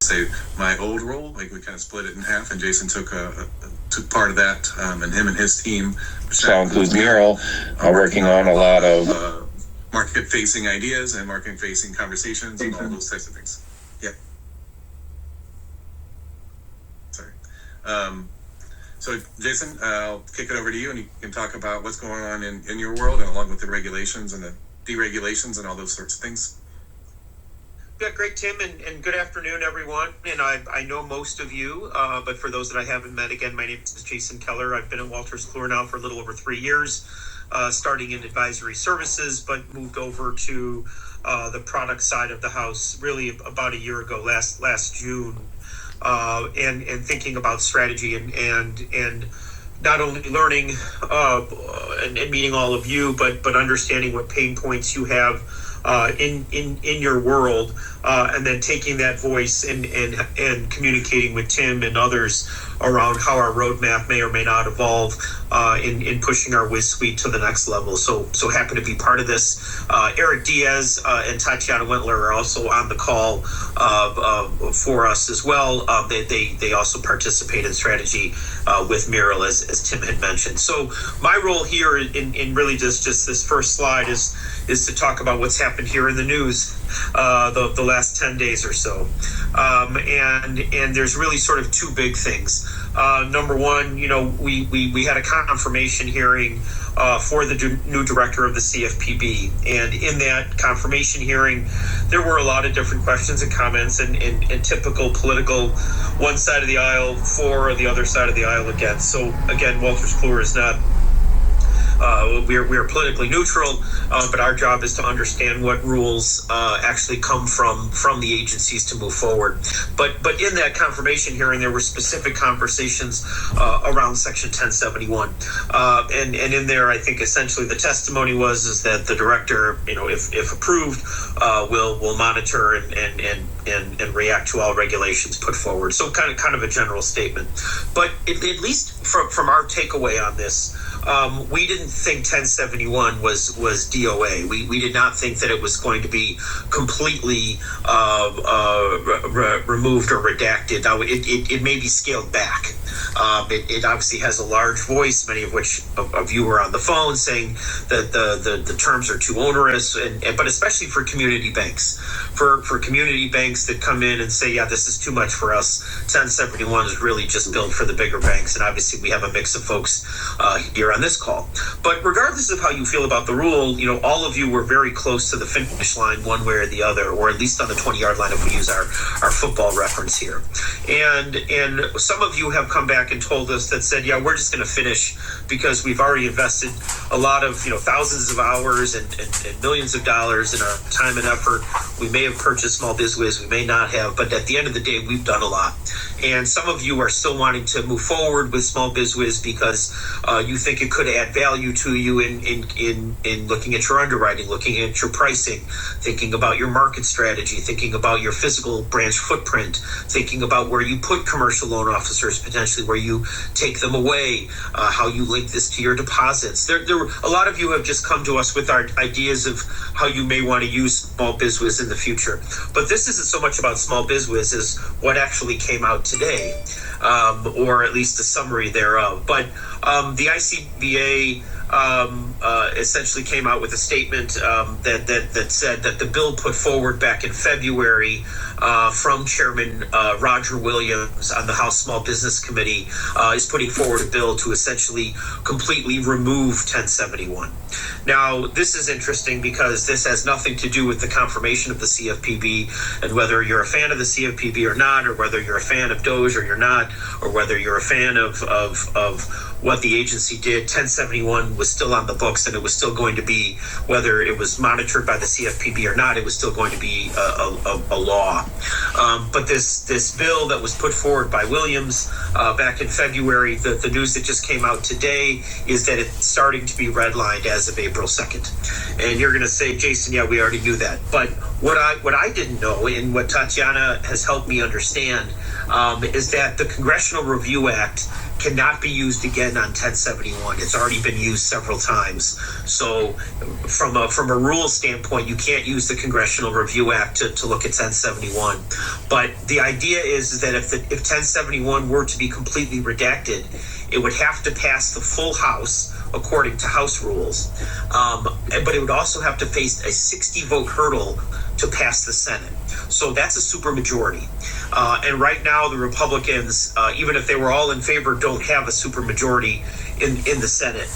say my old role, like we kind of split it in half, and Jason took part of that, and him and his team, which so includes Mural, working on a lot of market-facing ideas and market-facing conversations and all those types of things. Yeah. Sorry. So Jason, I'll kick it over to you, and you can talk about what's going on in your world, and along with the regulations and the deregulations and all those sorts of things. Yeah, great, Tim, and good afternoon, everyone. And I know most of you, but for those that I haven't met, again, my name is Jason Keller. I've been at Wolters Kluwer now for a little over 3 years, starting in advisory services, but moved over to the product side of the house really about a year ago, last June, and thinking about strategy and not only learning and meeting all of you, but understanding what pain points you have in your world, and then taking that voice and communicating with Tim and others around how our roadmap may or may not evolve in pushing our WIZ suite to the next level. So happy to be part of this. Eric Diaz and Tatiana Wentler are also on the call for us as well. They also participate in strategy with Mural, as Tim had mentioned. So my role here in really just this first slide is to talk about what's happened here in the news the last 10 days or so. And there's really sort of two big things. Number one, we had a confirmation hearing for the new director of the CFPB. And in that confirmation hearing, there were a lot of different questions and comments and typical political, one side of the aisle for or the other side of the aisle against. So again, Wolters Kluwer is not we are politically neutral, but our job is to understand what rules actually come from the agencies to move forward. But in that confirmation hearing, there were specific conversations around Section 1071, and in there, I think essentially the testimony is that the director, if approved, will monitor and react to all regulations put forward. So kind of a general statement. But at least from our takeaway on this, we didn't think 1071 was DOA. We did not think that it was going to be completely removed or redacted. Now, it may be scaled back. It obviously has a large voice, many of which of you were on the phone saying that the terms are too onerous, but especially for community banks. For community banks that come in and say, yeah, this is too much for us, 1071 is really just built for the bigger banks. And obviously we have a mix of folks here on this call. But regardless of how you feel about the rule, all of you were very close to the finish line one way or the other, or at least on the 20-yard line if we use our football reference here. And some of you have come back and told us that said, yeah, we're just going to finish because we've already invested a lot of, thousands of hours and millions of dollars in our time and effort. We may have purchased Small Biz Wiz, we may not have, but at the end of the day, we've done a lot. And some of you are still wanting to move forward with Small Biz Wiz because you think it could add value to you in looking at your underwriting, looking at your pricing, thinking about your market strategy, thinking about your physical branch footprint, thinking about where you put commercial loan officers, potentially where you take them away, how you link this to your deposits. There a lot of you have just come to us with our ideas of how you may want to use Small Biz Wiz in the future. But this isn't so much about Small Biz Wiz as what actually came out today, or at least a summary thereof. But the ICBA essentially came out with a statement that said that the bill put forward back in February from Chairman Roger Williams on the House Small Business Committee is putting forward a bill to essentially completely remove 1071. Now, this is interesting because this has nothing to do with the confirmation of the CFPB and whether you're a fan of the CFPB or not, or whether you're a fan of DOGE or you're not, or whether you're a fan of what the agency did. 1071 was still on the books, and it was still going to be, whether it was monitored by the CFPB or not, it was still going to be a law. But this bill that was put forward by Williams back in February, the news that just came out today is that it's starting to be redlined as of April 2nd. And you're going to say, Jason, yeah, we already knew that. But What I didn't know, and what Tatiana has helped me understand, is that the Congressional Review Act cannot be used again on 1071. It's already been used several times. So from a rule standpoint, you can't use the Congressional Review Act to look at 1071. But the idea is that if 1071 were to be completely redacted, it would have to pass the full House according to House rules. But it would also have to face a 60-vote hurdle to pass the Senate. So that's a supermajority. And right now, the Republicans, even if they were all in favor, don't have a supermajority in the Senate.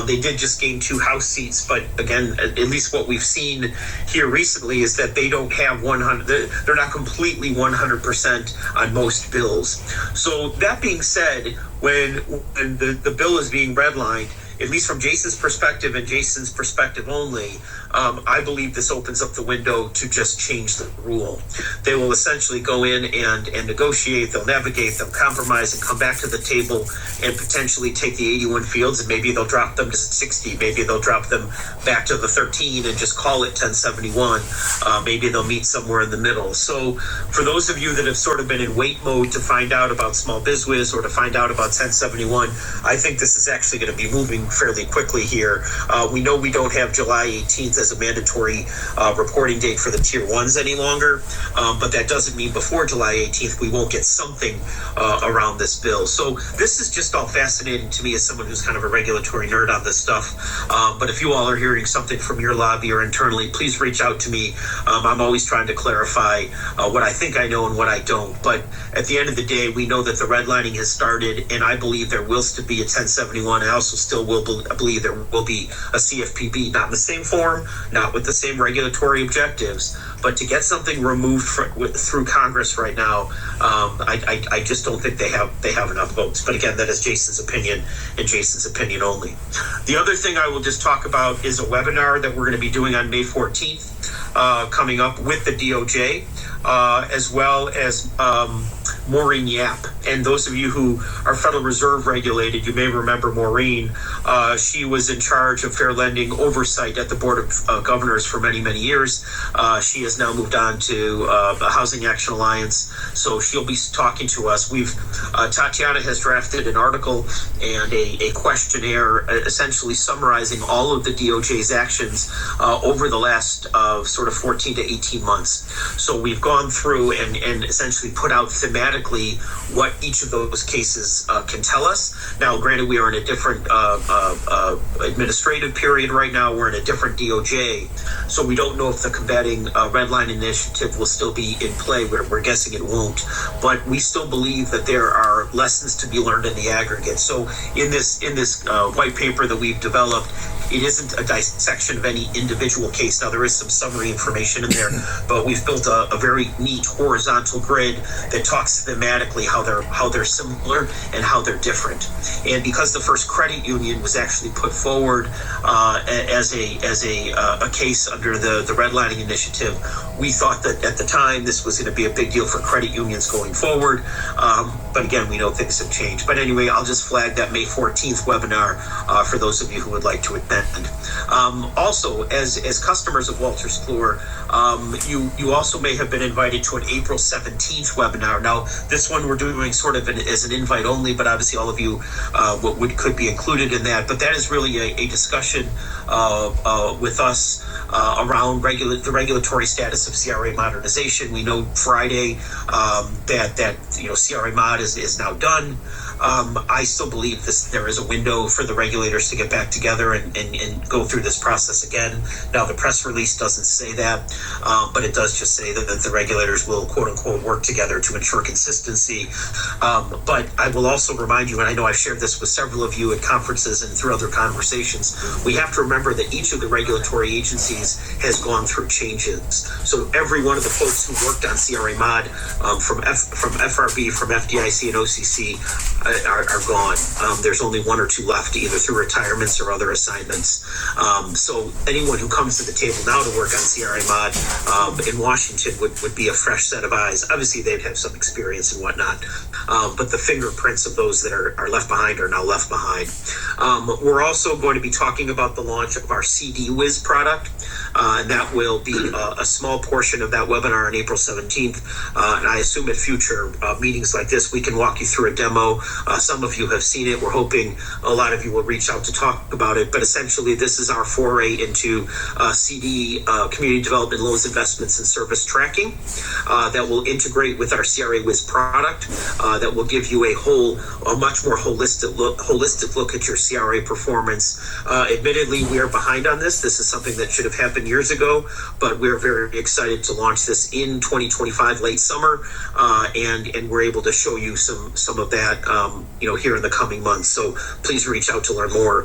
They did just gain 2 House seats, but again, at least what we've seen here recently is that they don't have 100. They're not completely 100% on most bills. So that being said, when the bill is being redlined, at least from Jason's perspective and Jason's perspective only, I believe this opens up the window to just change the rule. They will essentially go in and negotiate, they'll navigate, they'll compromise and come back to the table and potentially take the 81 fields, and maybe they'll drop them to 60, maybe they'll drop them back to the 13 and just call it 1071. Maybe they'll meet somewhere in the middle. So for those of you that have sort of been in wait mode to find out about small biz whiz or to find out about 1071, I think this is actually going to be moving fairly quickly here. We know we don't have July 18th as a mandatory reporting date for the tier 1s any longer, but that doesn't mean before July 18th we won't get something around this bill. So this is just all fascinating to me as someone who's kind of a regulatory nerd on this stuff. But if you all are hearing something from your lobby or internally, please reach out to me. I'm always trying to clarify what I think I know and what I don't. But at the end of the day, we know that the redlining has started, and I believe there will still be a 1071. I also still will believe there will be a CFPB, not in the same form, not with the same regulatory objectives, but to get something removed through Congress right now, I just don't think they have enough votes. But again, that is Jason's opinion and Jason's opinion only. The other thing I will just talk about is a webinar that we're going to be doing on May 14th, coming up with the DOJ, as well as Maureen Yap. And those of you who are Federal Reserve regulated, you may remember Maureen. She was in charge of fair lending oversight at the Board of Governors for many, many years. She has now moved on to the Housing Action Alliance, so she'll be talking to us. Tatiana has drafted an article and a questionnaire essentially summarizing all of the DOJ's actions over the last sort of 14 to 18 months. So we've gone through and essentially put out thematically what each of those cases can tell us. Now, granted, we are in a different administrative period right now. We're in a different DOJ, so we don't know if the combating redline initiative will still be in play. We're guessing it won't, but we still believe that there are lessons to be learned in the aggregate. So in this white paper that we've developed, it isn't a dissection of any individual case. Now, there is some summary information in there, but we've built a very neat horizontal grid that talks thematically how they're similar and how they're different. And because the First Credit Union was actually put forward as a case under the redlining initiative, we thought that at the time this was going to be a big deal for credit unions going forward. But again, we know things have changed. But anyway, I'll just flag that May 14th webinar for those of you who would like to attend. Also, as customers of Wolters Kluwer, you also may have been invited to an April 17th webinar. Now, this one we're doing sort of as an invite only, but obviously all of you could be included in that. But that is really a discussion with us around the regulatory status of CRA modernization. We know Friday that CRA mod is now done. I still believe there is a window for the regulators to get back together and go through this process again. Now, the press release doesn't say that, but it does just say that the regulators will, quote unquote, work together to ensure consistency. But I will also remind you, and I know I've shared this with several of you at conferences and through other conversations, we have to remember that each of the regulatory agencies has gone through changes. So every one of the folks who worked on CRA mod from FRB, from FDIC and OCC are gone. There's only 1 or 2 left, either through retirements or other assignments. So anyone who comes to the table now to work on CRA mod in Washington would be a fresh set of eyes. Obviously, they'd have some experience and whatnot, but the fingerprints of those that are left behind are now left behind. We're also going to be talking about the launch of our CD WIZ product. and that will be a small portion of that webinar on April 17th. And I assume at future meetings like this, we can walk you through a demo. Some of you have seen it. We're hoping a lot of you will reach out to talk about it. But essentially, this is our foray into CD, community development, loans, investments, and service tracking that will integrate with our CRA WIZ product that will give you a much more holistic look at your CRA performance. Admittedly, we are behind on this. This is something that should have happened years ago, but we're very excited to launch this in 2025, late summer, and we're able to show you some of that, here in the coming months. So please reach out to learn more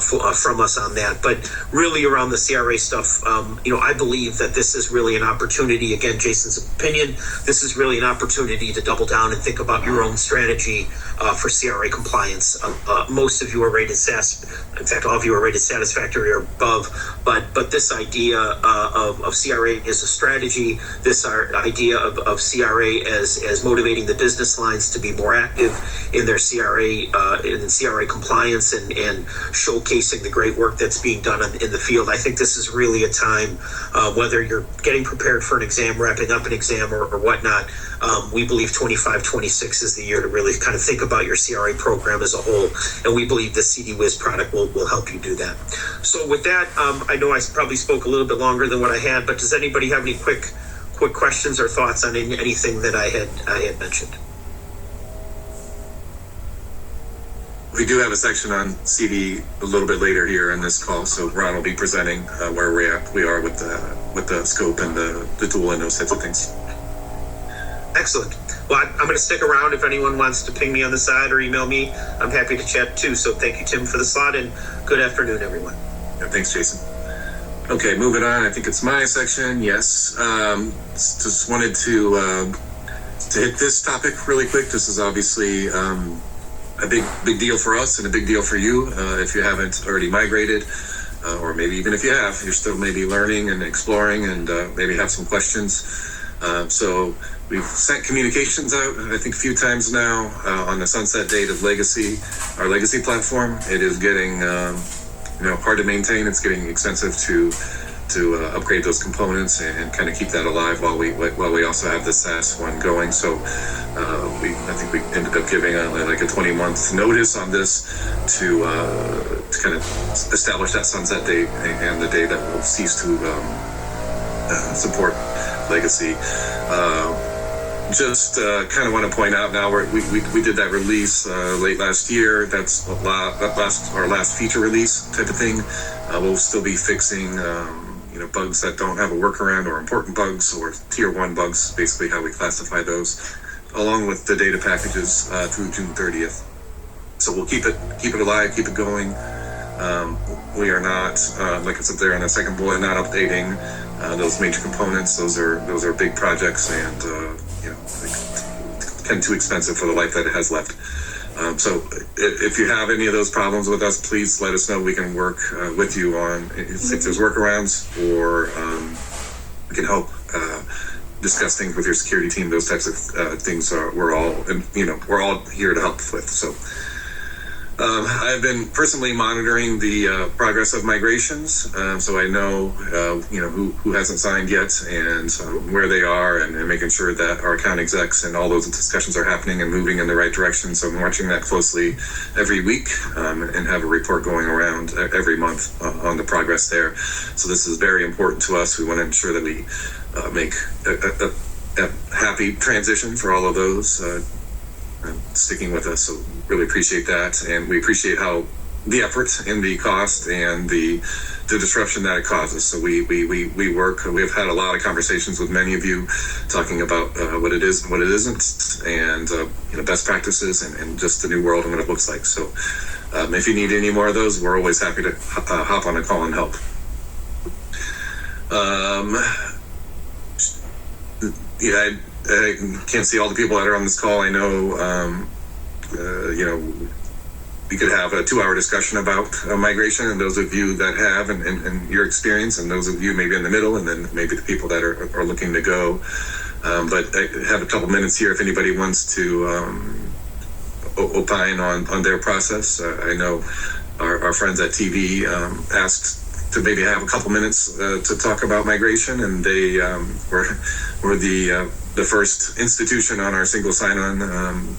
from us on that. But really around the CRA stuff, I believe that this is really an opportunity. Again, Jason's opinion, this is really an opportunity to double down and think about your own strategy for CRA compliance. Most of you are rated in fact, all of you are rated satisfactory or above, but this idea of CRA as a strategy, this idea of CRA as motivating the business lines to be more active in their CRA compliance and showcasing the great work that's being done in the field. I think this is really a time, whether you're getting prepared for an exam, wrapping up an exam, or whatnot. We believe 25-26 is the year to really kind of think about your CRA program as a whole, and we believe the CD WIZ product will help you do that. So with that, I know I probably spoke a little bit longer than what I had, but does anybody have any quick questions or thoughts on anything that I had mentioned? We do have a section on CD a little bit later here in this call, so Ron will be presenting where we are with the scope and the tool and those types of things. Excellent. Well, I'm going to stick around. If anyone wants to ping me on the side or email me, I'm happy to chat too. So thank you, Tim, for the slot, and good afternoon, everyone. Yeah, thanks, Jason. Okay, moving on. I think it's my section. Yes. Just wanted to hit this topic really quick. This is obviously a big deal for us and a big deal for you if you haven't already migrated, or maybe even if you have, you're still maybe learning and exploring and maybe have some questions. So we've sent communications out, I think, a few times now on the sunset date of Legacy, our Legacy platform. It is getting hard to maintain. It's getting expensive to upgrade those components and kind of keep that alive while we also have the SaaS one going. So I think we ended up giving like a 20-month notice on this to kind of establish that sunset date and the day that will cease to support Legacy. Just kind of want to point out now we did that release late last year. That's our last feature release type of thing. We'll still be fixing bugs that don't have a workaround or important bugs or tier 1 bugs, basically how we classify those, along with the data packages through June 30th. So we'll keep it alive, keep it going. We are not, like I said there on the second bullet, not updating those major components. Those are big projects and kind of too expensive for the life that it has left. So if you have any of those problems with us, please let us know. We can work with you on if there's workarounds, or we can help discuss things with your security team. Those types of things we're all here to help with. So I've been personally monitoring the progress of migrations, so I know who hasn't signed yet and where they are, and making sure that our account execs and all those discussions are happening and moving in the right direction. So I'm watching that closely every week and have a report going around every month on the progress there. So this is very important to us. We want to ensure that we make a happy transition for all of those sticking with us. So really appreciate that, and we appreciate how the effort and the cost and the disruption that it causes. So we work. We've had a lot of conversations with many of you talking about what it is and what it isn't, and best practices and just the new world and what it looks like. So if you need any more of those, we're always happy to hop on a call and help. I can't see all the people that are on this call. I know, we could have a 2-hour discussion about migration, and those of you that have and your experience, and those of you maybe in the middle, and then maybe the people that are looking to go. But I have a couple minutes here if anybody wants to opine on their process. I know our friends at TV asked to maybe have a couple minutes to talk about migration, and they were the first institution on our single sign-on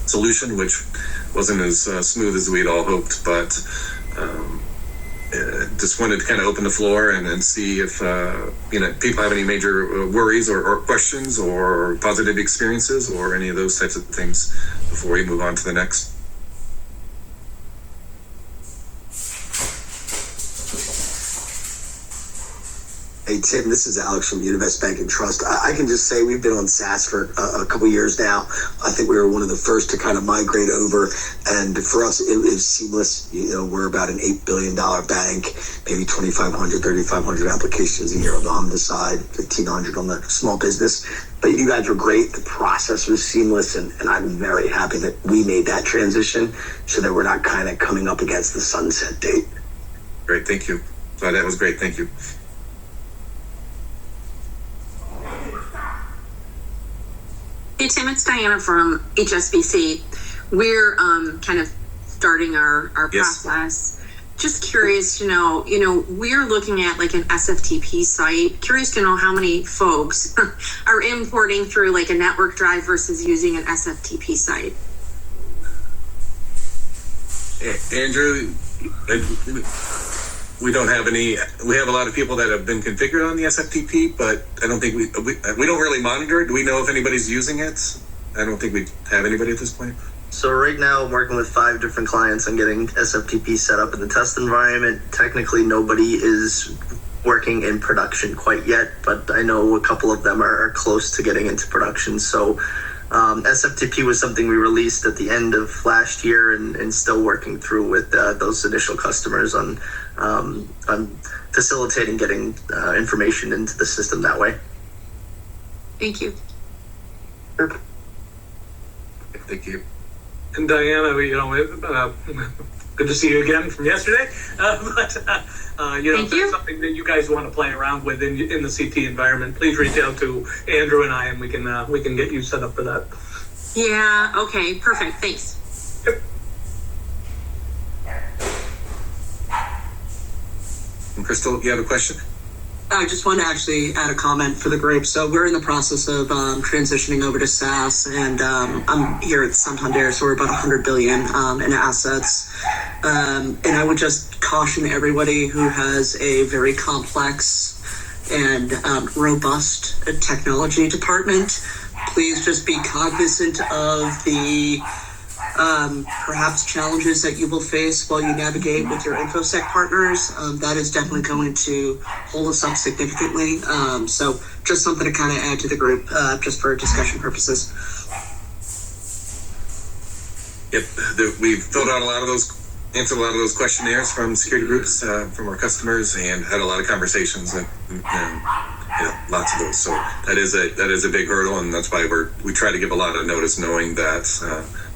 solution, which wasn't as smooth as we'd all hoped, but just wanted to kind of open the floor and see if people have any major worries or questions or positive experiences or any of those types of things before we move on to the next. Hey, Tim, this is Alex from Univest Bank and Trust. I can just say we've been on SaaS for a couple years now. I think we were one of the first to kind of migrate over. And for us, it was seamless. We're about an $8 billion bank, maybe 2,500, 3,500 applications a year on the HMDA side, 1,500 on the small business. But you guys were great. The process was seamless. And I'm very happy that we made that transition so that we're not kind of coming up against the sunset date. Great. Thank you. So that was great. Thank you. Hey Tim, it's Diana from HSBC. We're kind of starting our Yes. process. Just curious to know, we're looking at like an SFTP site. Curious to know how many folks are importing through like a network drive versus using an SFTP site. Andrew, we don't have any. We have a lot of people that have been configured on the SFTP, but I don't think we don't really monitor it. Do we know if anybody's using it? I don't think we have anybody at this point. So right now I'm working with 5 different clients on getting SFTP set up in the test environment. Technically nobody is working in production quite yet, but I know a couple of them are close to getting into production. So SFTP was something we released at the end of last year and still working through with those initial customers on facilitating getting information into the system that way. Thank you. Thank you. And Diana, good to see you again from yesterday. But Thank if you. there's something that you guys want to play around with in the CT environment, please reach out to Andrew and I, and we can get you set up for that. Yeah, okay, perfect, thanks. Yep. And Crystal, you have a question? I just want to actually add a comment for the group. So we're in the process of transitioning over to SaaS, and I'm here at Santander, so we're about 100 billion in assets. And I would just caution everybody who has a very complex and robust technology department, please just be cognizant of the perhaps challenges that you will face while you navigate with your InfoSec partners. That is definitely going to hold us up significantly. So just something to kind of add to the group, just for discussion purposes. Yep, we've filled out answered a lot of those questionnaires from security groups, from our customers, and had a lot of conversations and lots of those. So that is a big hurdle, and that's why we try to give a lot of notice, knowing that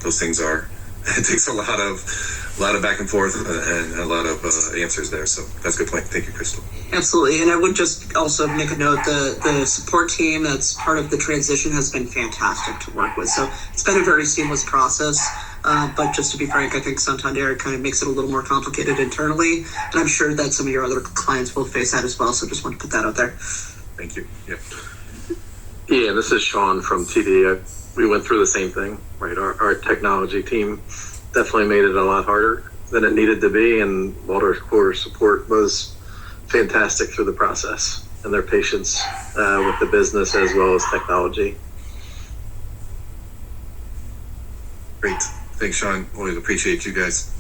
those things it takes a lot of back and forth and a lot of answers there. So that's a good point. Thank you, Crystal. Absolutely. And I would just also make a note, the support team that's part of the transition has been fantastic to work with. So it's been a very seamless process. But just to be frank, I think Santander kind of makes it a little more complicated internally. And I'm sure that some of your other clients will face that as well. So just want to put that out there. Thank you. Yep. Yeah, this is Sean from TD. We went through the same thing, right? Our technology team definitely made it a lot harder than it needed to be, and Walter's core support was fantastic through the process and their patience with the business as well as technology. Great. Thanks, Sean. Always appreciate you guys.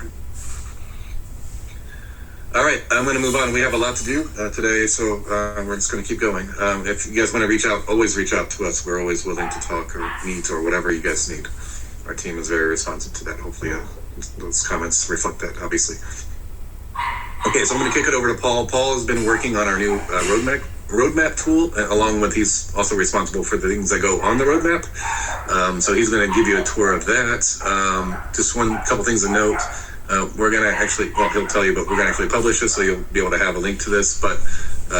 All right, I'm going to move on. We have a lot to do today, so we're just going to keep going. If you guys want to reach out, always reach out to us. We're always willing to talk or meet or whatever you guys need. Our team is very responsive to that. Hopefully those comments reflect that, obviously. Okay, so I'm going to kick it over to Paul. Paul has been working on our new roadmap tool, along with he's also responsible for the things that go on the roadmap. So he's going to give you a tour of that. Just couple things to note. We're going to actually, he'll tell you, but we're going to actually publish this, so you'll be able to have a link to this. But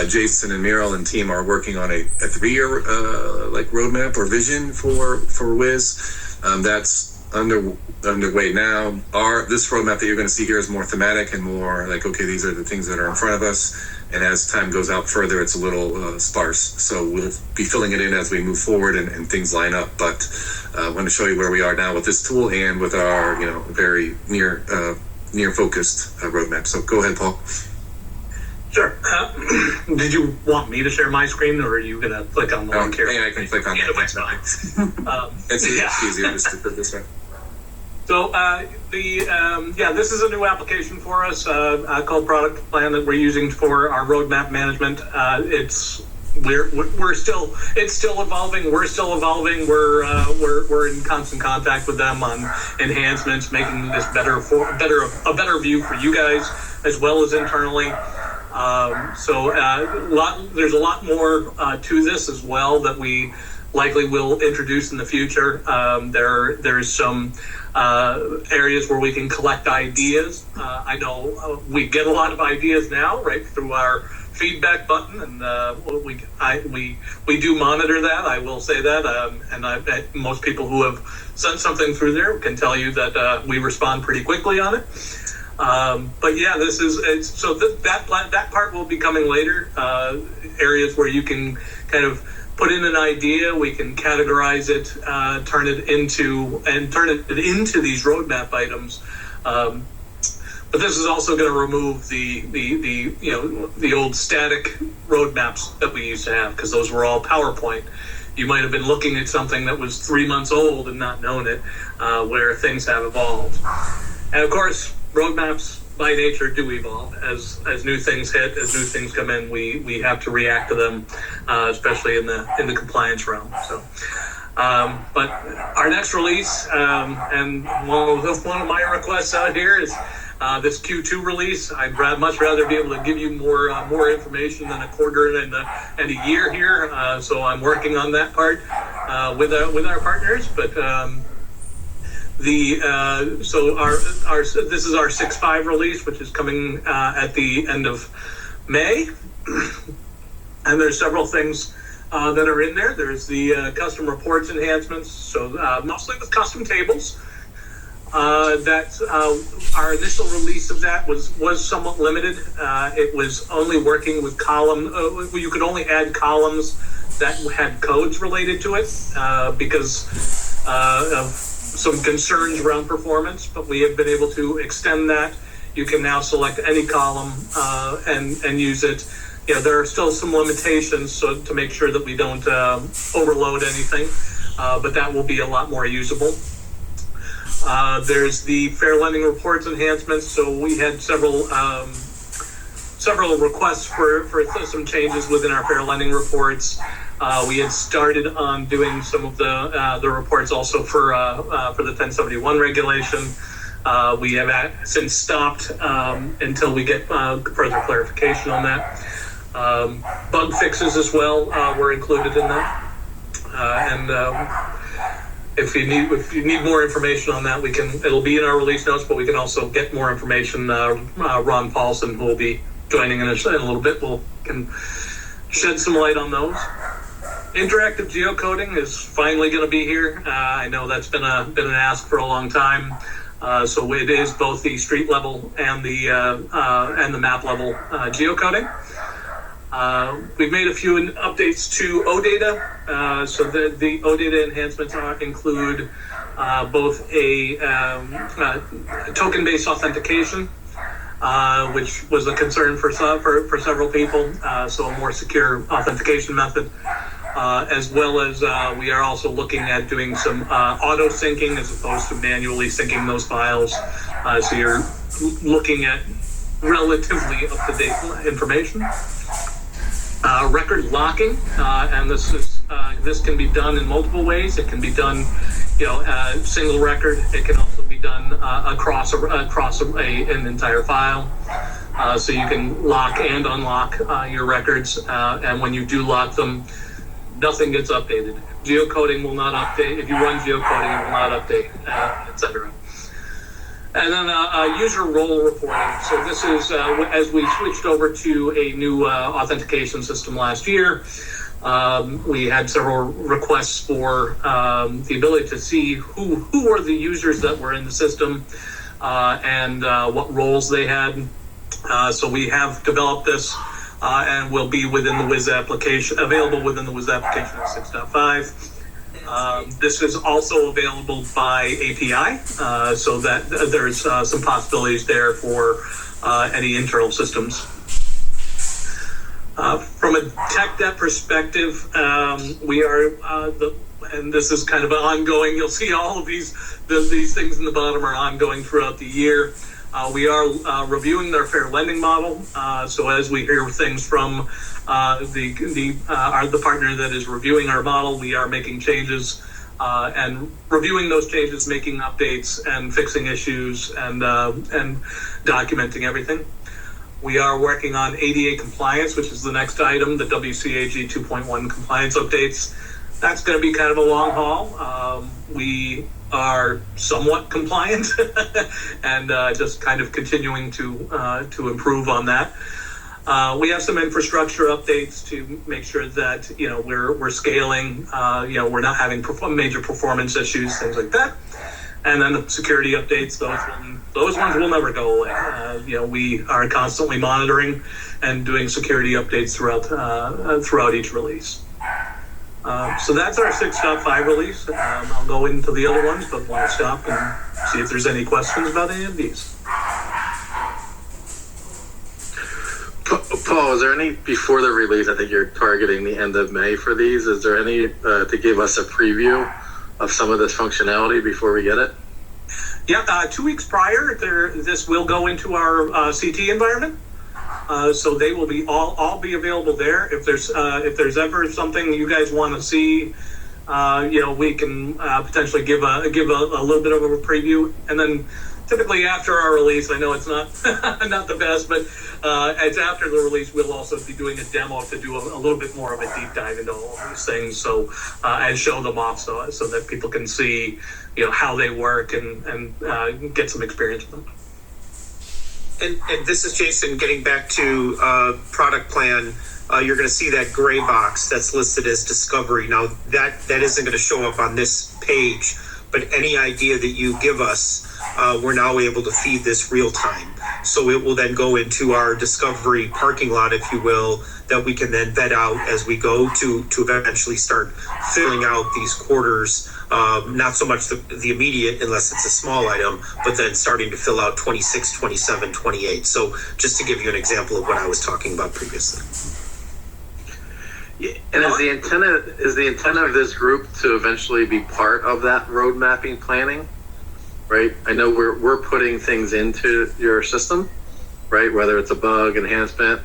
Jason and Meryl and team are working on a 3-year roadmap or vision for WIZ. That's underway now. This roadmap that you're going to see here is more thematic and more like, okay, these are the things that are in front of us. And as time goes out further, it's a little sparse. So we'll be filling it in as we move forward and things line up. But I want to show you where we are now with this tool and with our, very near focused roadmap. So go ahead, Paul. Sure. Did you want me to share my screen, or are you going to click on the link here? Yeah, I can click on that. It's fine. It's easier just to put this way. So this is a new application for us called Product Plan that we're using for our roadmap management. It's still evolving. We're still evolving. We're in constant contact with them on enhancements, making this a better view for you guys as well as internally. There's a lot more to this as well that we likely will introduce in the future. There's some areas where we can collect ideas. I know we get a lot of ideas now, right, through our feedback button, and we do monitor that. I will say that, and most people who have sent something through there can tell you that we respond pretty quickly on it. But yeah, that part will be coming later. Areas where you can kind of put in an idea, we can categorize it, turn it into these roadmap items. But this is also going to remove the old static roadmaps that we used to have, because those were all PowerPoint. You might have been looking at something that was 3 months old and not known it, where things have evolved. And of course, roadmaps by nature do evolve as new things hit, as new things come in. We have to react to them, especially in the compliance realm. So, but our next release, and one of my requests out here is this Q2 release. I'd much rather be able to give you more information than a quarter and a year here. So I'm working on that part with our partners, but. This is our 6.5 release, which is coming at the end of May, and there's several things that are in there. There's the custom reports enhancements, so mostly with custom tables. Our initial release of that was somewhat limited. It was only working with you could only add columns that had codes related to it because of some concerns around performance, but we have been able to extend that. You can now select any column and use it. There are still some limitations, so to make sure that we don't overload anything, but that will be a lot more usable. There's the fair lending reports enhancements. So we had several requests for some changes within our fair lending reports. We had started on doing some of the reports also for the 1071 regulation. We have since stopped until we get further clarification on that. Bug fixes as well were included in that. If you need more information on that, it'll be in our release notes, but we can also get more information. Ron Paulson, who will be joining in a little bit, can shed some light on those. Interactive geocoding is finally going to be here. I know that's been an ask for a long time. So it is both the street level and the map level geocoding. We've made a few updates to OData. So the OData enhancements include both a token-based authentication, which was a concern for several people. So a more secure authentication method. As well as we are also looking at doing some auto syncing as opposed to manually syncing those files. So you're looking at relatively up-to-date information. Record locking, and this can be done in multiple ways. It can be done, single record. It can also be done across an entire file. So you can lock and unlock your records, and when you do lock them, nothing gets updated. Geocoding will not update. If you run geocoding, it will not update, etc. And then user role reporting. So this is as we switched over to a new authentication system last year. We had several requests for the ability to see who are the users that were in the system and what roles they had. So we have developed this and will be within the WIZ application, available within the WIZ application of 6.5. This is also available by API, so that there's some possibilities there for any internal systems. From a tech debt perspective, we are and this is kind of an ongoing. You'll see all of these things in the bottom are ongoing throughout the year. We are reviewing their fair lending model. So as we hear things from the partner that is reviewing our model, we are making changes and reviewing those changes, making updates and fixing issues and documenting everything. We are working on ADA compliance, which is the next item, the WCAG 2.1 compliance updates. That's going to be kind of a long haul. We are somewhat compliant and just kind of continuing to improve on that. We have some infrastructure updates to make sure that we're scaling. We're not having major performance issues, things like that. And then the security updates, those ones will never go away. We are constantly monitoring and doing security updates throughout each release. So that's our 6.5 release. I'll go into the other ones, but want to stop and see if there's any questions about any of these. Paul, is there any, before the release, I think you're targeting the end of May for these, is there any to give us a preview of some of this functionality before we get it? Yeah, 2 weeks prior, this will go into our CT environment. So they will be all be available there. If there's ever something you guys want to see, we can potentially give a little bit of a preview, and then typically after our release, I know it's not not the best, but it's after the release, we'll also be doing a demo to do a little bit more of a deep dive into all of these things. So and show them off so that people can see how they work and get some experience with them. And this is Jason. Getting back to product plan, you're going to see that gray box that's listed as discovery. Now that isn't going to show up on this page, but any idea that you give us, we're now able to feed this real time. So it will then go into our discovery parking lot, if you will, that we can then vet out as we go to eventually start filling out these quarters. Not so much the immediate, unless it's a small item, but then starting to fill out 26, 27, 28. So just to give you an example of what I was talking about previously. Yeah, and is the intent of this group to eventually be part of that road mapping planning? Right? I know we're putting things into your system, right? Whether it's a bug enhancement.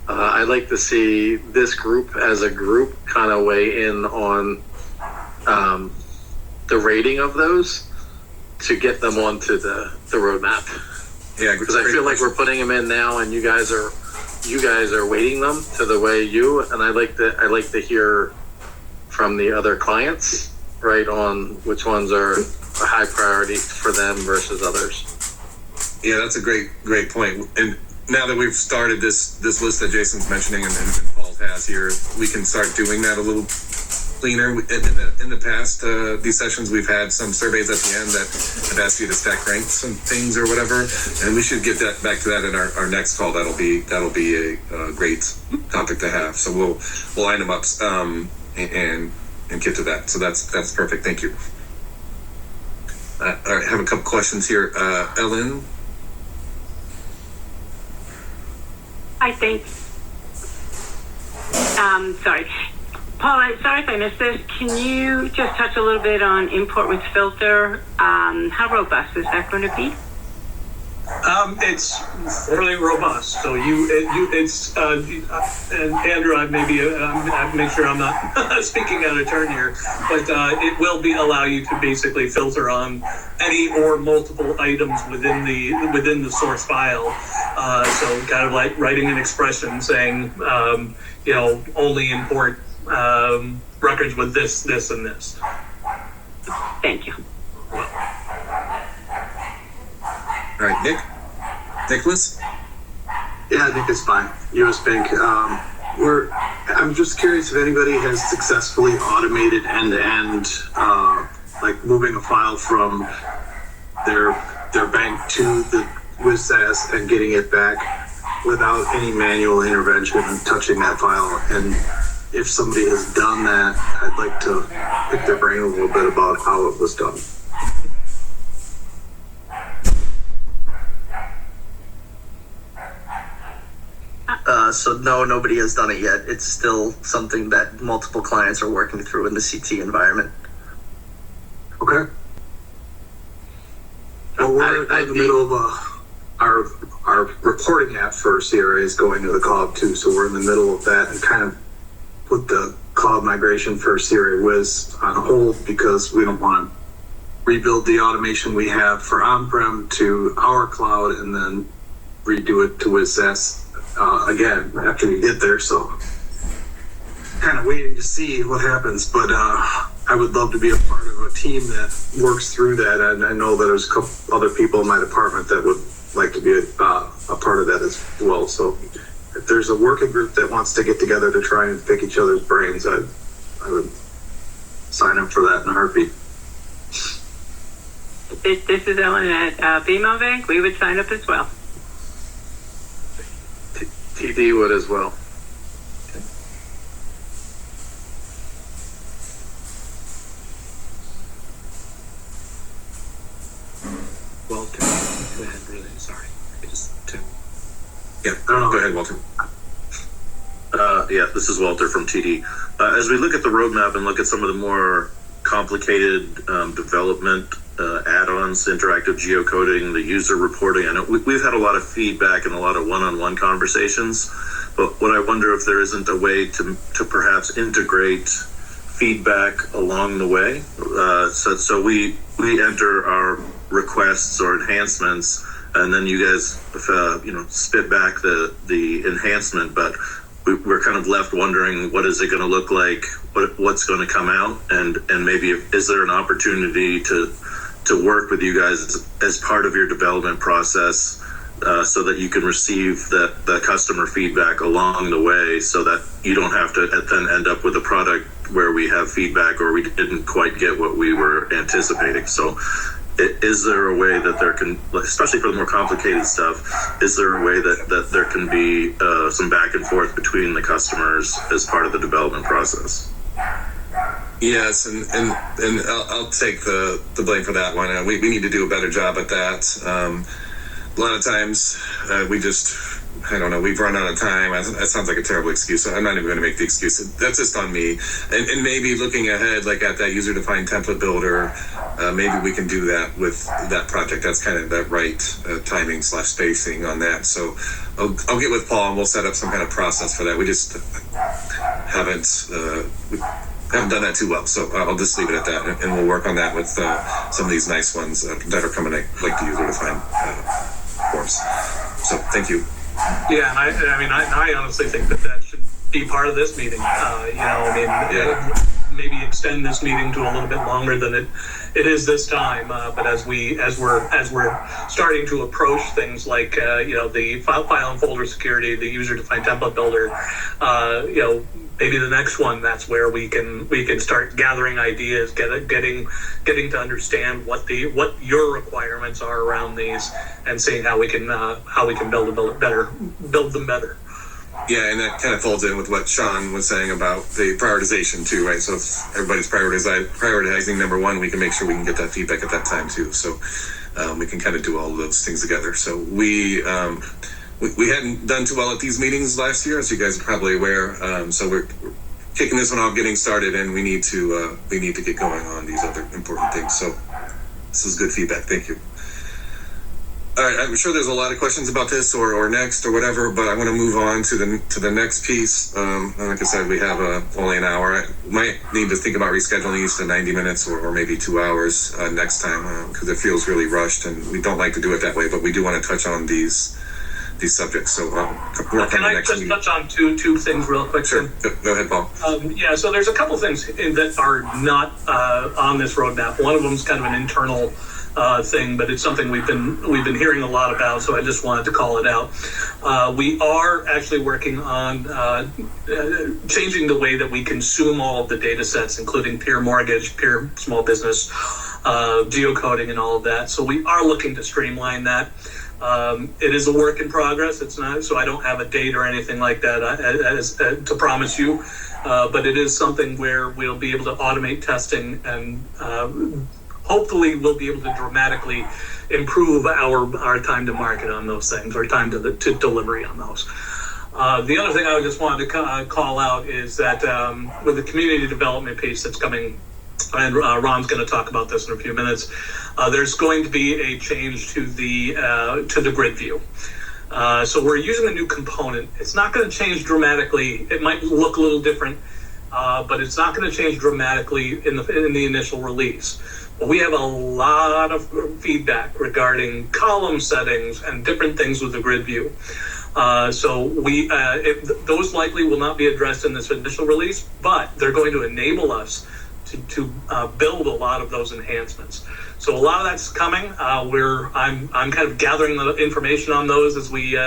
I'd like to see this group as a group kind of weigh in on the rating of those to get them onto the roadmap. Yeah, because I feel like we're putting them in now, and you guys are weighting them to the way and I like to hear from the other clients, right, on which ones are a high priority for them versus others. Yeah, that's a great point. And now that we've started this list that Jason's mentioning and Paul has here, we can start doing that a little cleaner. In the past, these sessions, we've had some surveys at the end that have asked you to stack rank some things or whatever, and we should get that back to that in our next call. That'll be a great topic to have. So we'll line them up and get to that. So that's perfect. Thank you. All right, I have a couple questions here. Ellen. Hi, thanks. Sorry. Paul, sorry if I missed this. Can you just touch a little bit on import with filter? How robust is that going to be? It's fairly robust. So it's and Andrew, I make sure I'm not speaking out of turn here, but it will allow you to basically filter on any or multiple items within the source file. So kind of like writing an expression saying, only import records with this, and this. Thank you. All right, Nicholas? Yeah, I think it's fine. U.S. Bank. I I'm just curious if anybody has successfully automated end-to-end, like moving a file from their bank to the WIZ and getting it back without any manual intervention and touching that file. And if somebody has done that, I'd like to pick their brain a little bit about how it was done. So no, nobody has done it yet. It's still something that multiple clients are working through in the CT environment. Okay. Well, we're in the middle of our reporting app for CRA is going to the cloud too, so we're in the middle of that and kind of put the cloud migration for CRA WIZ on hold because we don't want to rebuild the automation we have for on-prem to our cloud and then redo it to WIZ again after we get there. So kind of waiting to see what happens, but I would love to be a part of a team that works through that, and I know that there's a couple other people in my department that would like to be a part of that as well. So if there's a working group that wants to get together to try and pick each other's brains, I would sign up for that in a heartbeat. This is Ellen at BMO Bank. We would sign up as well. TD would as well. Walter, go ahead, really. Sorry. Yeah, go ahead, Walter. Yeah, this is Walter from TD. As we look at the roadmap and look at some of the more complicated development add-ons, interactive geocoding, the user reporting, I know we've had a lot of feedback and a lot of one-on-one conversations, but what I wonder if there isn't a way to perhaps integrate feedback along the way. So we enter our requests or enhancements, and then you guys spit back the enhancement, but we're kind of left wondering, what is it going to look like, what's going to come out, and maybe is there an opportunity to work with you guys as part of your development process, so that you can receive the customer feedback along the way, so that you don't have to then end up with a product where we have feedback or we didn't quite get what we were anticipating. So is there a way that there can, especially for the more complicated stuff, is there a way that there can be some back and forth between the customers as part of the development process? Yes, and I'll take the blame for that one. We need to do a better job at that. A lot of times we just, I don't know, we've run out of time. That sounds like a terrible excuse. So I'm not even going to make the excuse. That's just on me. And maybe looking ahead, like at that user-defined template builder, maybe we can do that with that project. That's kind of that right timing / spacing on that. So I'll get with Paul and we'll set up some kind of process for that. We just haven't done that too well. So I'll just leave it at that. And we'll work on that with some of these nice ones that are coming, like the user-defined forms. So thank you. Yeah, and I honestly think that should be part of this meeting. Maybe extend this meeting to a little bit longer than it is this time. But as we're starting to approach things like the file and folder security, the user-defined template builder, maybe the next one, that's where we can start gathering ideas, getting to understand what your requirements are around these, and seeing how we can build them better. Yeah, and that kind of folds in with what Sean was saying about the prioritization too, right? So if everybody's prioritizing number one, we can make sure we can get that feedback at that time too. So we can kind of do all of those things together. So we hadn't done too well at these meetings last year, as you guys are probably aware. So we're kicking this one off, getting started, and we need to get going on these other important things. So this is good feedback. Thank you. All right, I'm sure there's a lot of questions about this or next or whatever, but I want to move on to the next piece. Like I said, we have only an hour. I might need to think about rescheduling these to 90 minutes or maybe 2 hours next time, because it feels really rushed, and we don't like to do it that way, but we do want to touch on these these subjects. So work Can on the I next just meeting. touch on two things real quick? Sure. Go ahead, Paul. Yeah, so there's a couple things that are not on this roadmap. One of them is kind of an internal thing, but it's something we've been hearing a lot about, so I just wanted to call it out. We are actually working on changing the way that we consume all of the data sets, including peer mortgage, peer small business, geocoding, and all of that. So we are looking to streamline that. It is a work in progress. It's not, so I don't have a date or anything like that to promise you, but it is something where we'll be able to automate testing and hopefully we'll be able to dramatically improve our time to market on those things, or time to delivery on those. The other thing I just wanted to call out is that with the community development piece that's coming, and Ron's going to talk about this in a few minutes, there's going to be a change to the grid view. So we're using a new component. It's not going to change dramatically. It might look a little different, but it's not going to change dramatically in the initial release. But we have a lot of feedback regarding column settings and different things with the grid view. So those likely will not be addressed in this initial release, but they're going to enable us to build a lot of those enhancements. So a lot of that's coming. I'm kind of gathering the information on those as we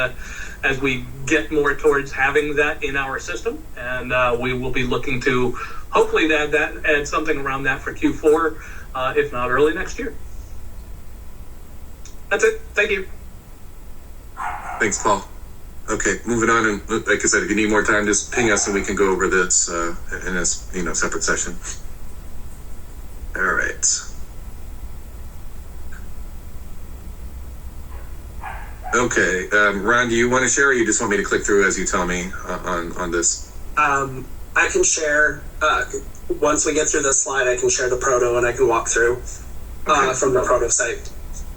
get more towards having that in our system, and we will be looking to hopefully add something around that for Q4, if not early next year. That's it. Thank you. Thanks, Paul. Okay, moving on, and like I said, if you need more time, just ping us and we can go over this in a separate session. All right. Okay, Ron, do you want to share, or you just want me to click through as you tell me on this? I can share, once we get through this slide, I can share the proto and I can walk through from the proto site.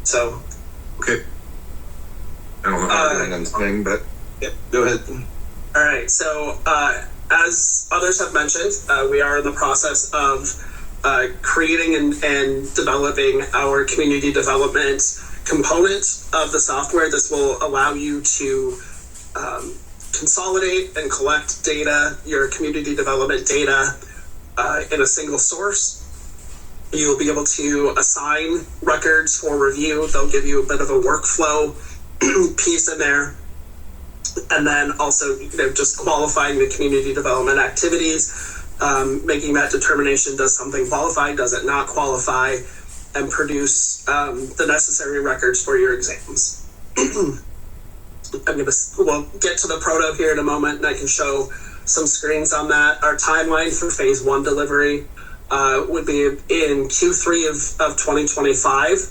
So. Okay. I don't know how to run this thing, but yeah. Go ahead. All right, so as others have mentioned, we are in the process of creating and developing our community development component of the software. This will allow you to consolidate and collect data, your community development data, in a single source. You'll be able to assign records for review. They'll give you a bit of a workflow piece in there. And then also, just qualifying the community development activities, making that determination, does something qualify, does it not qualify, and produce the necessary records for your exams. We'll get to the proto here in a moment, and I can show some screens on that. Our timeline for phase 1 delivery would be in Q3 of 2025.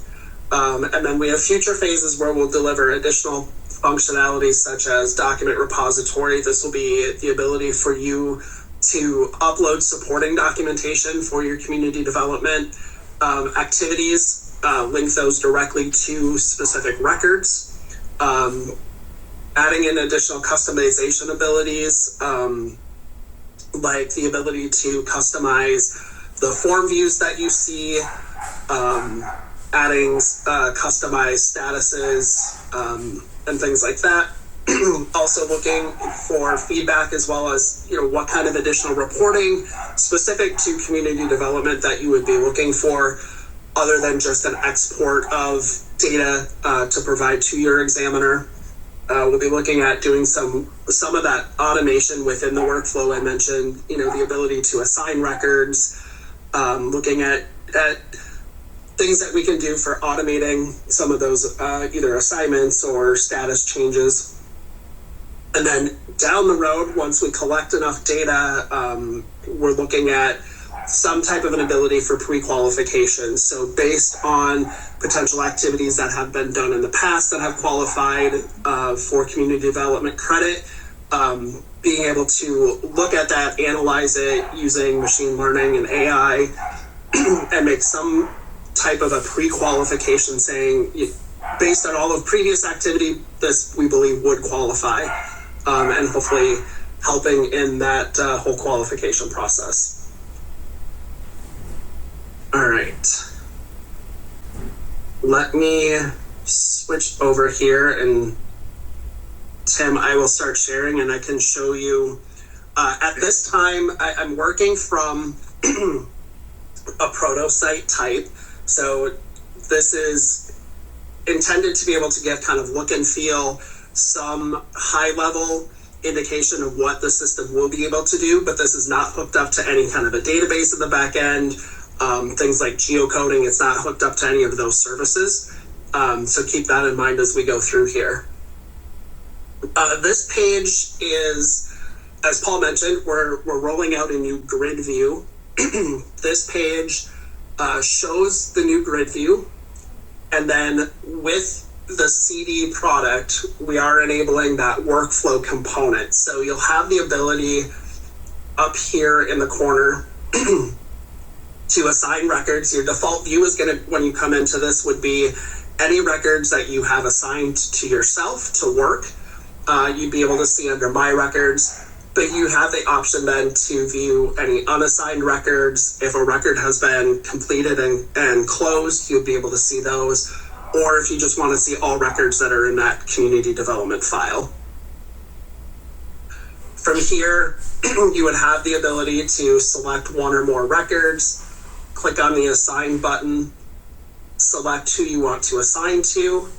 And then we have future phases where we'll deliver additional functionalities such as document repository. This will be the ability for you to upload supporting documentation for your community development activities, link those directly to specific records, adding in additional customization abilities, like the ability to customize the form views that you see, adding customized statuses, and things like that. Also looking for feedback as well as, what kind of additional reporting specific to community development that you would be looking for, other than just an export of data to provide to your examiner. We'll be looking at doing some of that automation within the workflow I mentioned, the ability to assign records, looking at things that we can do for automating some of those either assignments or status changes. And then down the road, once we collect enough data, we're looking at some type of an ability for pre-qualification. So based on potential activities that have been done in the past that have qualified for community development credit, being able to look at that, analyze it using machine learning and AI, and make some type of a pre-qualification saying, based on all of previous activity, this we believe would qualify, and hopefully helping in that whole qualification process. All right. Let me switch over here and Tim, I will start sharing and I can show you. At this time, I'm working from a proto site type. So this is intended to be able to get kind of look and feel, some high level indication of what the system will be able to do, but this is not hooked up to any kind of a database in the back end. Things like geocoding, it's not hooked up to any of those services. So keep that in mind as we go through here. This page is, as Paul mentioned, we're rolling out a new grid view. This page shows the new grid view, and then with the CD product, we are enabling that workflow component. So you'll have the ability up here in the corner to assign records. Your default view is going to, when you come into this, would be any records that you have assigned to yourself to work. You'd be able to see under My Records, but you have the option then to view any unassigned records. If a record has been completed and closed, you'll be able to see those. Or if you just want to see all records that are in that community development file. From here, you would have the ability to select one or more records, click on the Assign button, select who you want to assign to,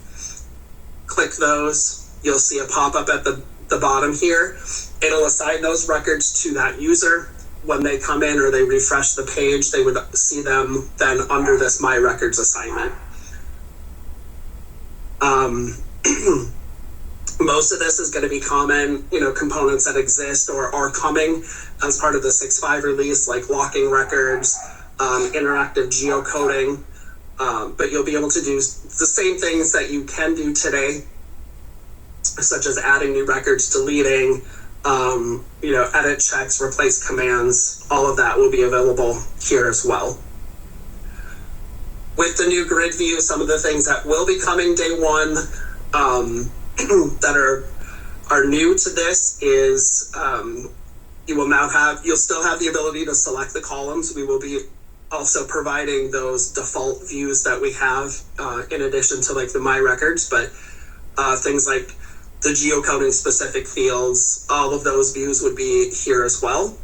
click those. You'll see a pop-up at the bottom here. It'll assign those records to that user. When they come in or they refresh the page, they would see them then under this My Records assignment. Most of this is going to be common, components that exist or are coming as part of the 6.5 release, like locking records, interactive geocoding, but you'll be able to do the same things that you can do today, such as adding new records, deleting, edit checks, replace commands. All of that will be available here as well. With the new grid view, some of the things that will be coming day one that are new to this is you'll still have the ability to select the columns. We will be also providing those default views that we have in addition to like the My Records, but things like the geocoding specific fields, all of those views would be here as well.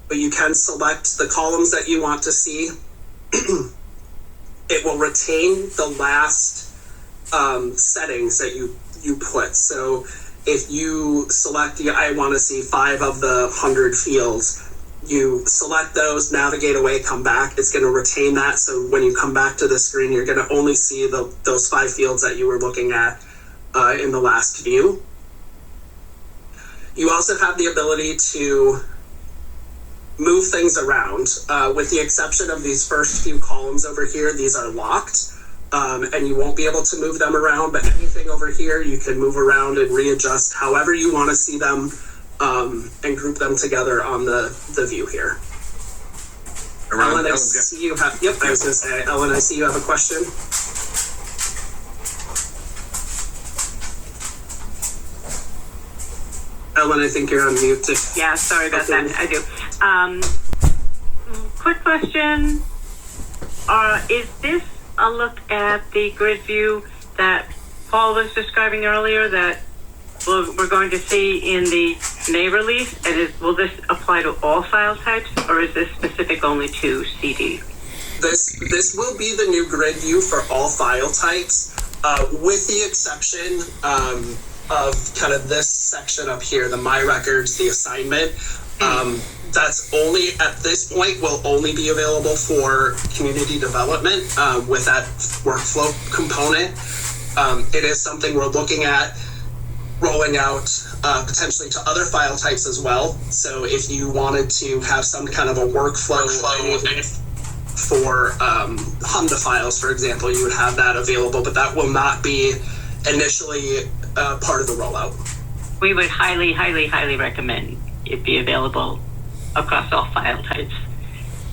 But you can select the columns that you want to see. It will retain the last settings that you put. So if you select I want to see 5 of the 100 fields, you select those, navigate away, come back. It's going to retain that. So when you come back to the screen, you're going to only see those 5 fields that you were looking at in the last view. You also have the ability to move things around. With the exception of these first few columns over here, these are locked, and you won't be able to move them around, but anything over here you can move around and readjust however you want to see them, and group them together on the view here. Ellen, I see you have, I was going to say, Ellen, I see you have a question. Ellen, I think you're on mute. Yeah, sorry about that. I do. Quick question. Is this a look at the grid view that Paul was describing earlier that we're going to see in the May release? And will this apply to all file types, or is this specific only to CD? This will be the new grid view for all file types, with the exception of kind of this section up here, the My Records, the assignment. That's only, at this point, will only be available for community development with that workflow component. It is something we're looking at rolling out potentially to other file types as well. So if you wanted to have some kind of a workflow for HMDA files, for example, you would have that available, but that will not be initially part of the rollout. We would highly, highly, highly recommend it be available across all file types.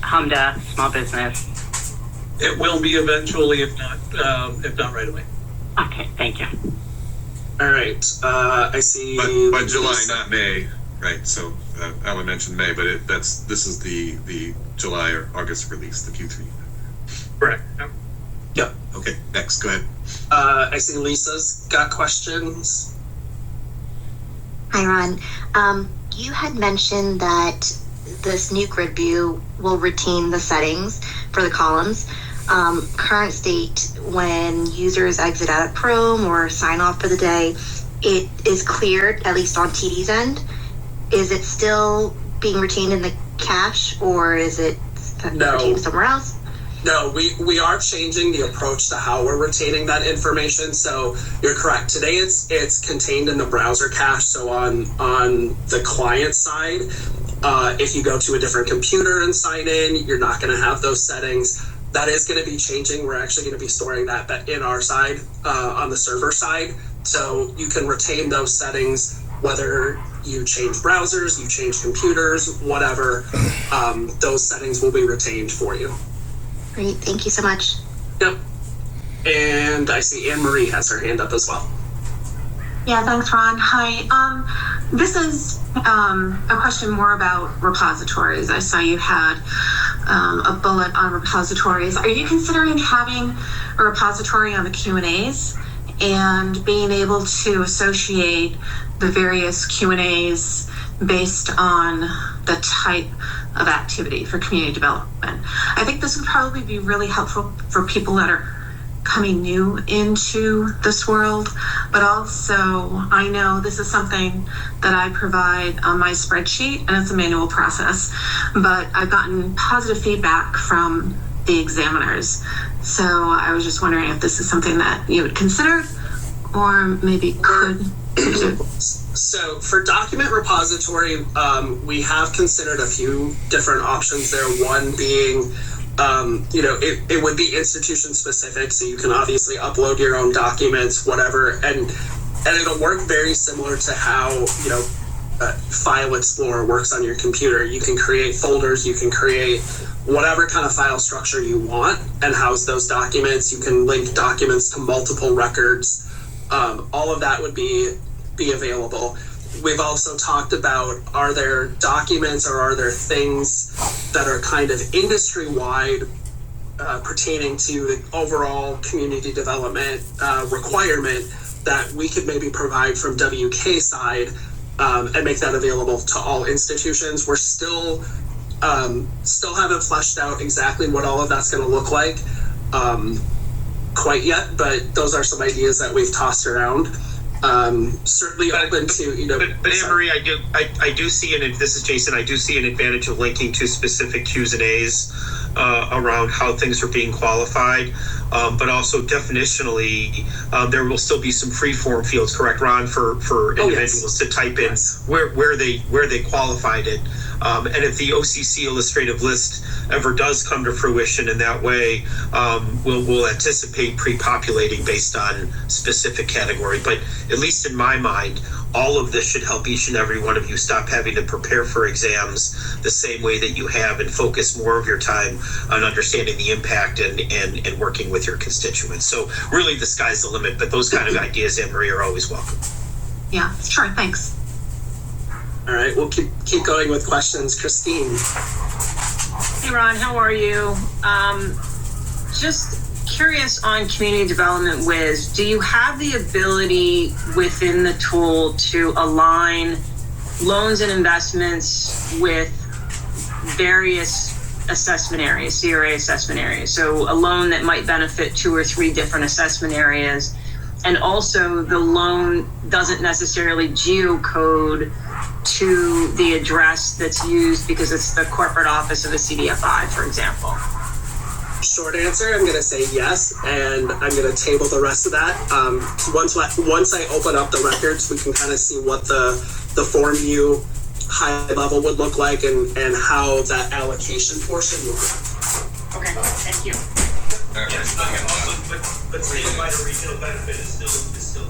HMDA, small business. It will be eventually, if not right away. Okay, thank you. All right, I see. But July, not May, right? So Alan mentioned May, but this is the July or August release, the Q3. Correct. Yep. Okay, next, go ahead. I see Lisa's got questions. Hi, Ron. You had mentioned that this new grid view will retain the settings for the columns. Current state, when users exit out of Chrome or sign off for the day, it is cleared, at least on TD's end. Is it still being retained in the cache, or is it retained somewhere else? No, we are changing the approach to how we're retaining that information. So you're correct. Today it's contained in the browser cache. So on the client side, if you go to a different computer and sign in, you're not going to have those settings. That is going to be changing. We're actually going to be storing that in our side, on the server side. So you can retain those settings whether you change browsers, you change computers, whatever. Those settings will be retained for you. Great, thank you so much. Yep. And I see Anne Marie has her hand up as well. Yeah, thanks, Ron. Hi. This is a question more about repositories. I saw you had a bullet on repositories. Are you considering having a repository on the Q&As and being able to associate the various Q&As based on the type of activity for community development? I think this would probably be really helpful for people that are coming new into this world, but also I know this is something that I provide on my spreadsheet, and it's a manual process, but I've gotten positive feedback from the examiners. So I was just wondering if this is something that you would consider or maybe could do. So for document repository, we have considered a few different options there. One being, it would be institution specific, so you can obviously upload your own documents, whatever, and it'll work very similar to how, File Explorer works on your computer. You can create folders, you can create whatever kind of file structure you want and house those documents. You can link documents to multiple records. All of that would be available. We've also talked about, are there documents or are there things that are kind of industry-wide pertaining to the overall community development requirement that we could maybe provide from WK side and make that available to all institutions. We're still haven't fleshed out exactly what all of that's going to look like quite yet, but those are some ideas that we've tossed around. Certainly open to, But Anne Marie, I do see this is Jason, I do see an advantage of linking to specific Q's and A's around how things are being qualified. But also definitionally, there will still be some free form fields, correct, Ron, for individuals to type in where they qualified it. And if the OCC illustrative list ever does come to fruition in that way, we'll anticipate pre-populating based on specific category. But at least in my mind, all of this should help each and every one of you stop having to prepare for exams the same way that you have and focus more of your time on understanding the impact and working with your constituents. So really the sky's the limit, but those kind of ideas, Anne Marie, are always welcome. Yeah, sure, thanks. All right, we'll keep going with questions. Christine. Hey Ron, how are you? Just curious on community development WIZ. Do you have the ability within the tool to align loans and investments with various assessment areas, CRA assessment areas? So a loan that might benefit 2 or 3 different assessment areas, and also the loan doesn't necessarily geocode to the address that's used because it's the corporate office of a CDFI, for example. Short answer, I'm going to say yes, and I'm going to table the rest of that. Once I open up the records, we can kind of see what the form view high level would look like and how that allocation portion would work. Okay, thank you. Yes, but statewide or regional benefit is still.